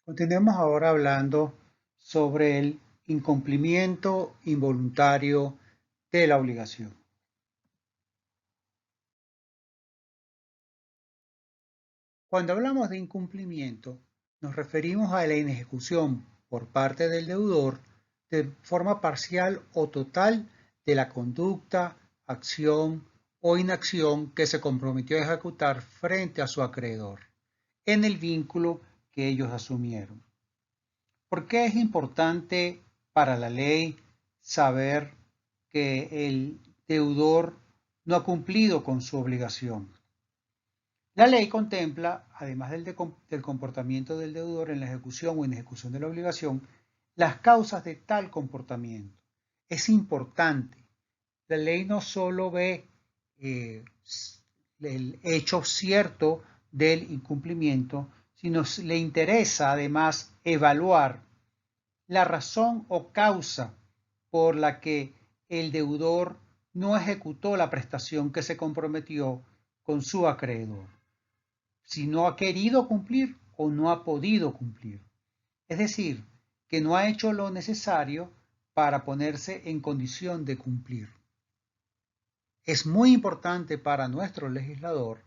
Continuemos ahora hablando sobre el incumplimiento involuntario de la obligación. Cuando hablamos de incumplimiento, nos referimos a la inejecución por parte del deudor de forma parcial o total de la conducta, acción o inacción que se comprometió a ejecutar frente a su acreedor en el vínculo que ellos asumieron. ¿Por qué es importante para la ley saber que el deudor no ha cumplido con su obligación? La ley contempla, además del comportamiento del deudor en la ejecución o inejecución de la obligación, las causas de tal comportamiento. Es importante. La ley no solo ve el hecho cierto del incumplimiento, sino le interesa además evaluar la razón o causa por la que el deudor no ejecutó la prestación que se comprometió con su acreedor, si no ha querido cumplir o no ha podido cumplir. Es decir, que no ha hecho lo necesario para ponerse en condición de cumplir. Es muy importante para nuestro legislador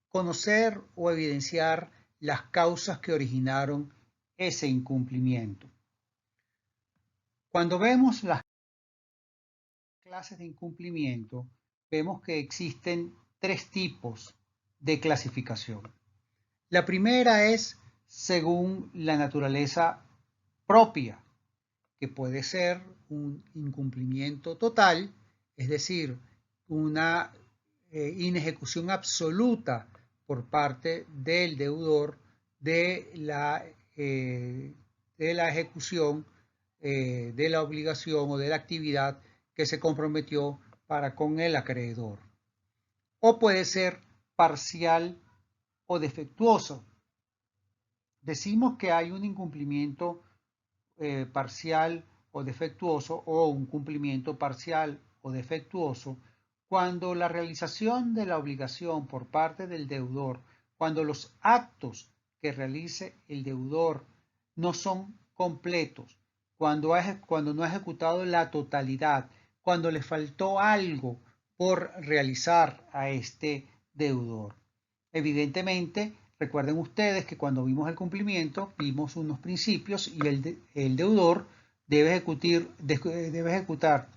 conocer o evidenciar las causas que originaron ese incumplimiento. Cuando vemos las clases de incumplimiento, vemos que existen tres tipos de clasificación. La primera es según la naturaleza propia, que puede ser un incumplimiento total, es decir, una inejecución absoluta por parte del deudor de la ejecución de la obligación o de la actividad que se comprometió para con el acreedor. O puede ser parcial o defectuoso. Decimos que hay un incumplimiento parcial o defectuoso o un cumplimiento parcial o defectuoso cuando la realización de la obligación por parte del deudor, cuando los actos que realice el deudor no son completos, cuando no ha ejecutado la totalidad, cuando le faltó algo por realizar a este deudor. Evidentemente, recuerden ustedes que cuando vimos el cumplimiento, vimos unos principios y el deudor debe ejecutar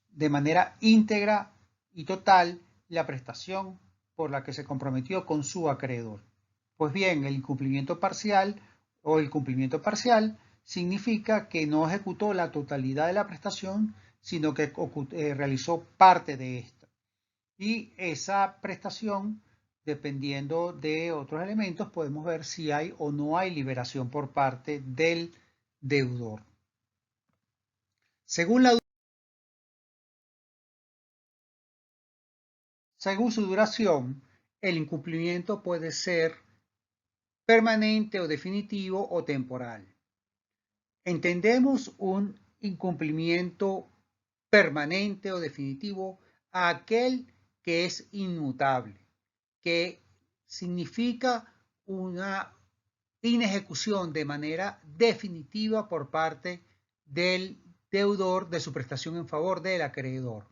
de manera íntegra y total la prestación por la que se comprometió con su acreedor. Pues bien, el incumplimiento parcial o el cumplimiento parcial significa que no ejecutó la totalidad de la prestación, sino que realizó parte de esta. Y esa prestación, dependiendo de otros elementos, podemos ver si hay o no hay liberación por parte del deudor. Según su duración, el incumplimiento puede ser permanente o definitivo o temporal. Entendemos un incumplimiento permanente o definitivo a aquel que es inmutable, que significa una inejecución de manera definitiva por parte del deudor de su prestación en favor del acreedor.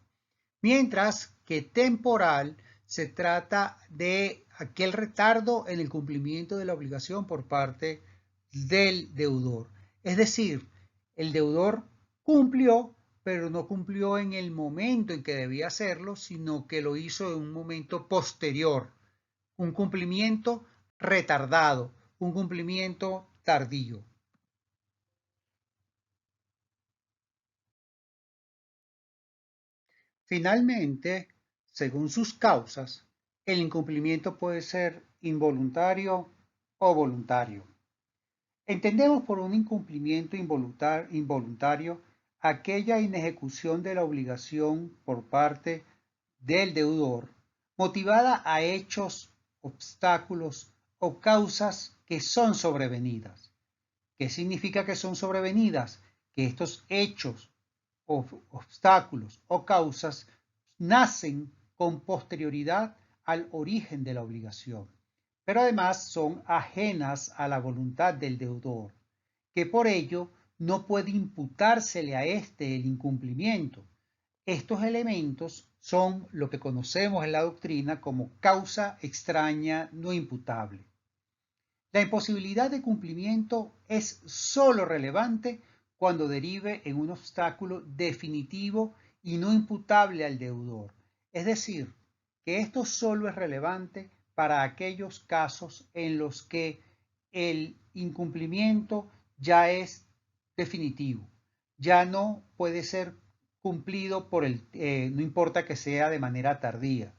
Mientras que temporal se trata de aquel retardo en el cumplimiento de la obligación por parte del deudor. Es decir, el deudor cumplió, pero no cumplió en el momento en que debía hacerlo, sino que lo hizo en un momento posterior. Un cumplimiento retardado, un cumplimiento tardío. Finalmente, según sus causas, el incumplimiento puede ser involuntario o voluntario. Entendemos por un incumplimiento involuntario aquella inejecución de la obligación por parte del deudor motivada a hechos, obstáculos o causas que son sobrevenidas. ¿Qué significa que son sobrevenidas? Que estos hechos, obstáculos o causas nacen con posterioridad al origen de la obligación. pero además son ajenas a la voluntad del deudor, que por ello no puede imputársele a éste el incumplimiento. Estos elementos son lo que conocemos en la doctrina como causa extraña no imputable. La imposibilidad de cumplimiento es sólo relevante cuando derive en un obstáculo definitivo y no imputable al deudor. Es decir, que esto solo es relevante para aquellos casos en los que el incumplimiento ya es definitivo, ya no puede ser cumplido no importa que sea de manera tardía,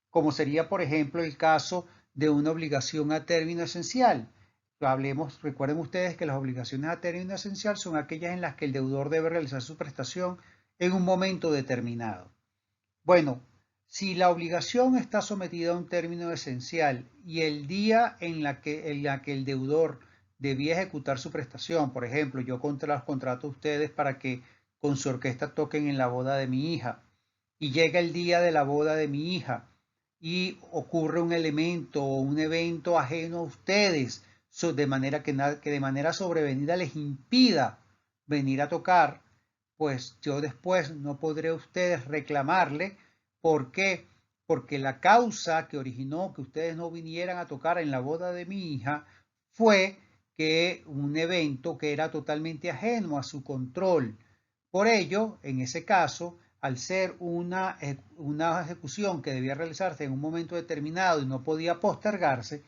como sería por ejemplo el caso de una obligación a término esencial. Recuerden ustedes que las obligaciones a término esencial son aquellas en las que el deudor debe realizar su prestación en un momento determinado. Bueno, si la obligación está sometida a un término esencial y el día en la que el deudor debía ejecutar su prestación, por ejemplo, yo los contrato a ustedes para que con su orquesta toquen en la boda de mi hija, y llega el día de la boda de mi hija y ocurre un elemento o un evento ajeno a ustedes, de manera que de manera sobrevenida les impida venir a tocar, pues yo después no podré a ustedes reclamarle. ¿Por qué? Porque la causa que originó que ustedes no vinieran a tocar en la boda de mi hija fue que un evento que era totalmente ajeno a su control. Por ello, en ese caso, al ser una ejecución que debía realizarse en un momento determinado y no podía postergarse,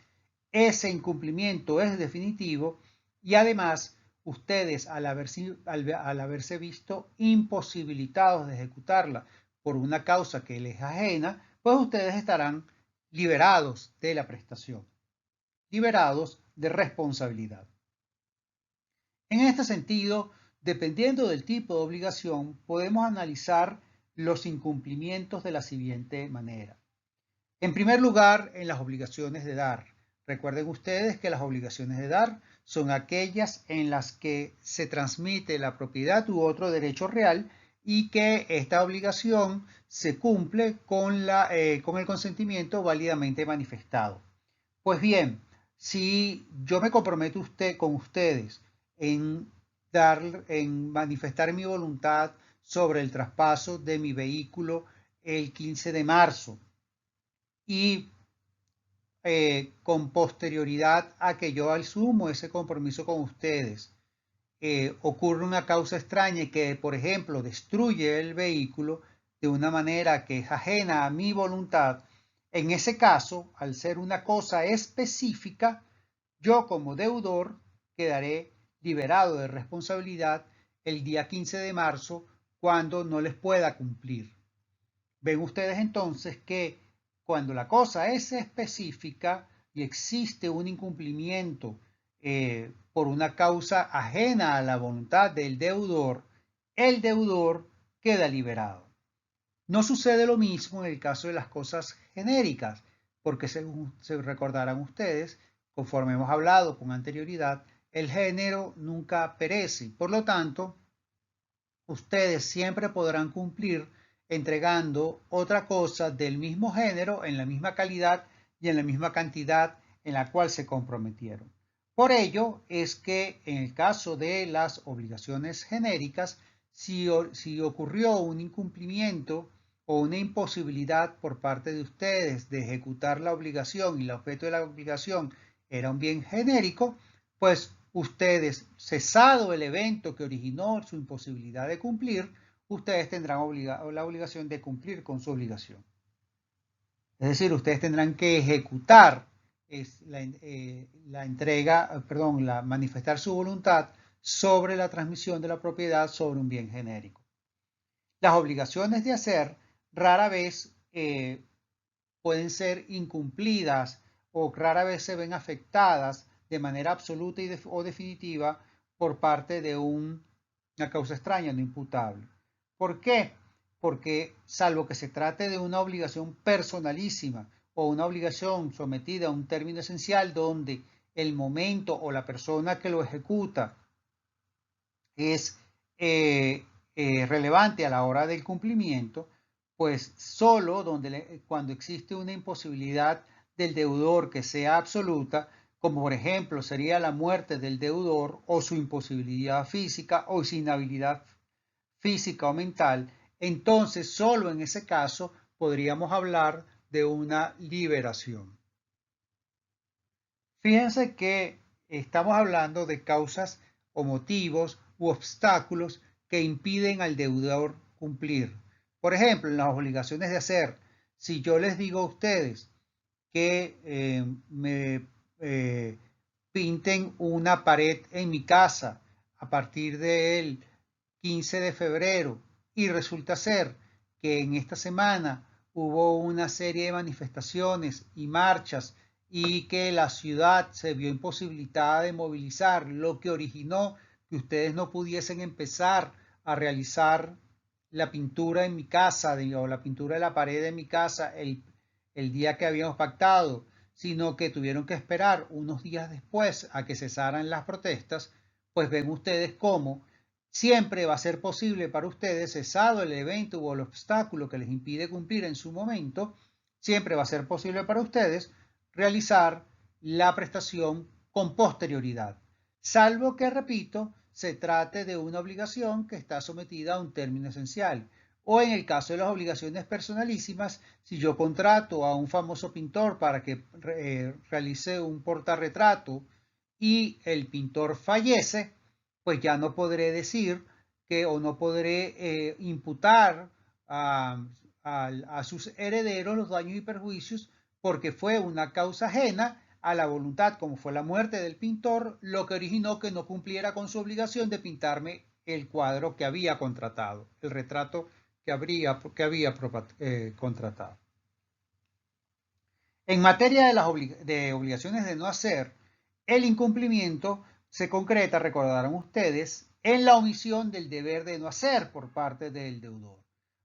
ese incumplimiento es definitivo y además ustedes al haberse visto imposibilitados de ejecutarla por una causa que les es ajena, pues ustedes estarán liberados de la prestación, liberados de responsabilidad. En este sentido, dependiendo del tipo de obligación, podemos analizar los incumplimientos de la siguiente manera. En primer lugar, en las obligaciones de dar. Recuerden ustedes que las obligaciones de dar son aquellas en las que se transmite la propiedad u otro derecho real y que esta obligación se cumple con el consentimiento válidamente manifestado. Pues bien, si yo me comprometo con ustedes en manifestar mi voluntad sobre el traspaso de mi vehículo el 15 de marzo y con posterioridad a que yo asumo ese compromiso con ustedes, ocurre una causa extraña que, por ejemplo, destruye el vehículo de una manera que es ajena a mi voluntad, en ese caso, al ser una cosa específica, yo como deudor quedaré liberado de responsabilidad el día 15 de marzo cuando no les pueda cumplir. Ven ustedes entonces que cuando la cosa es específica y existe un incumplimiento por una causa ajena a la voluntad del deudor, el deudor queda liberado. No sucede lo mismo en el caso de las cosas genéricas, porque según se recordarán ustedes, conforme hemos hablado con anterioridad, el género nunca perece. Por lo tanto, ustedes siempre podrán cumplir entregando otra cosa del mismo género, en la misma calidad y en la misma cantidad en la cual se comprometieron. Por ello es que en el caso de las obligaciones genéricas, si ocurrió un incumplimiento o una imposibilidad por parte de ustedes de ejecutar la obligación y el objeto de la obligación era un bien genérico, pues ustedes, cesado el evento que originó su imposibilidad de cumplir, ustedes tendrán la obligación de cumplir con su obligación. Es decir, ustedes tendrán que ejecutar manifestar su voluntad sobre la transmisión de la propiedad sobre un bien genérico. Las obligaciones de hacer rara vez pueden ser incumplidas o rara vez se ven afectadas de manera absoluta o definitiva por parte de una causa extraña no imputable. ¿Por qué? Porque salvo que se trate de una obligación personalísima o una obligación sometida a un término esencial donde el momento o la persona que lo ejecuta es relevante a la hora del cumplimiento, pues solo cuando existe una imposibilidad del deudor que sea absoluta, como por ejemplo sería la muerte del deudor o su imposibilidad física o su inhabilidad física o mental, entonces solo en ese caso podríamos hablar de una liberación. Fíjense que estamos hablando de causas o motivos u obstáculos que impiden al deudor cumplir. Por ejemplo, en las obligaciones de hacer, si yo les digo a ustedes que me pinten una pared en mi casa a partir del 15 de febrero y resulta ser que en esta semana hubo una serie de manifestaciones y marchas y que la ciudad se vio imposibilitada de movilizar, lo que originó que ustedes no pudiesen empezar a realizar la pintura en mi casa o la pintura de la pared de mi casa el día que habíamos pactado, sino que tuvieron que esperar unos días después a que cesaran las protestas, pues ven ustedes cómo siempre va a ser posible para ustedes, cesado el evento o el obstáculo que les impide cumplir en su momento, siempre va a ser posible para ustedes realizar la prestación con posterioridad, salvo que, repito, se trate de una obligación que está sometida a un término esencial. O en el caso de las obligaciones personalísimas, si yo contrato a un famoso pintor para que realice un portarretrato y el pintor fallece, pues ya no podré decir que o no podré imputar a sus herederos los daños y perjuicios porque fue una causa ajena a la voluntad, como fue la muerte del pintor, lo que originó que no cumpliera con su obligación de pintarme el cuadro que había contratado, el retrato que había contratado. En materia de obligaciones de no hacer, el incumplimiento se concreta, recordarán ustedes, en la omisión del deber de no hacer por parte del deudor,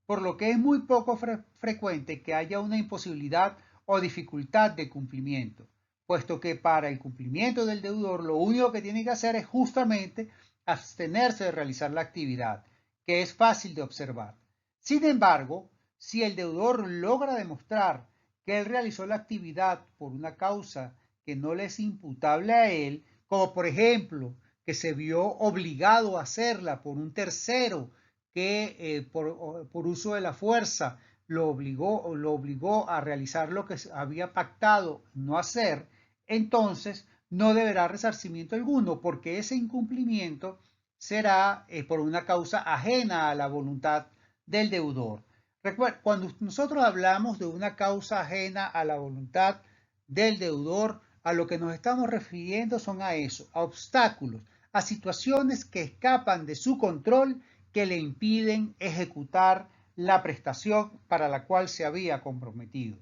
por lo que es muy poco frecuente que haya una imposibilidad o dificultad de cumplimiento, puesto que para el cumplimiento del deudor lo único que tiene que hacer es justamente abstenerse de realizar la actividad, que es fácil de observar. Sin embargo, si el deudor logra demostrar que él realizó la actividad por una causa que no le es imputable a él, como por ejemplo que se vio obligado a hacerla por un tercero que por uso de la fuerza lo obligó a realizar lo que había pactado no hacer, entonces no deberá resarcimiento alguno porque ese incumplimiento será por una causa ajena a la voluntad del deudor. Recuerda, cuando nosotros hablamos de una causa ajena a la voluntad del deudor, a lo que nos estamos refiriendo son a eso, a obstáculos, a situaciones que escapan de su control que le impiden ejecutar la prestación para la cual se había comprometido.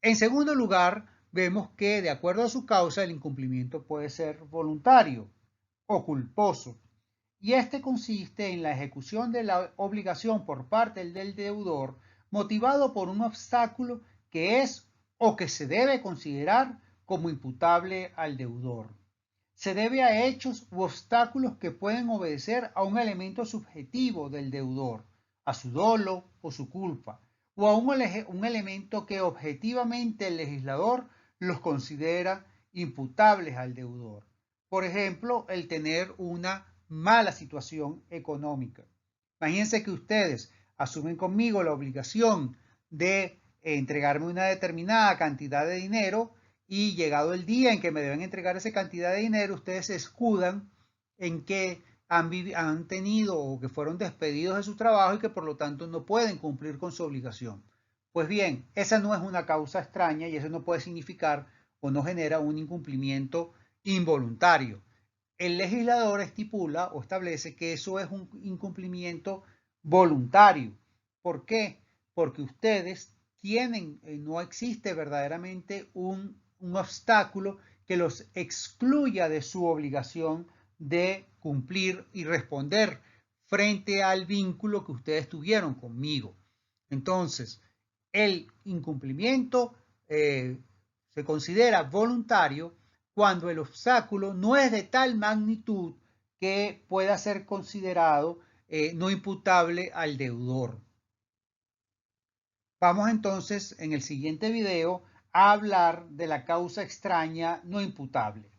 En segundo lugar, vemos que de acuerdo a su causa el incumplimiento puede ser voluntario o culposo. Y este consiste en la ejecución de la obligación por parte del deudor motivado por un obstáculo que es o que se debe considerar como imputable al deudor. Se debe a hechos u obstáculos que pueden obedecer a un elemento subjetivo del deudor, a su dolo o su culpa, o a un elemento que objetivamente el legislador los considera imputables al deudor. Por ejemplo, el tener una mala situación económica. Imagínense que ustedes asumen conmigo la obligación de entregarme una determinada cantidad de dinero y llegado el día en que me deben entregar esa cantidad de dinero, ustedes se escudan en que han tenido o que fueron despedidos de su trabajo y que por lo tanto no pueden cumplir con su obligación. Pues bien, esa no es una causa extraña y eso no puede significar o no genera un incumplimiento involuntario. El legislador estipula o establece que eso es un incumplimiento voluntario. ¿Por qué? Porque ustedes tienen, no existe verdaderamente un obstáculo que los excluya de su obligación de cumplir y responder frente al vínculo que ustedes tuvieron conmigo. Entonces, el incumplimiento se considera voluntario cuando el obstáculo no es de tal magnitud que pueda ser considerado no imputable al deudor. Vamos entonces en el siguiente video a hablar de la causa extraña no imputable.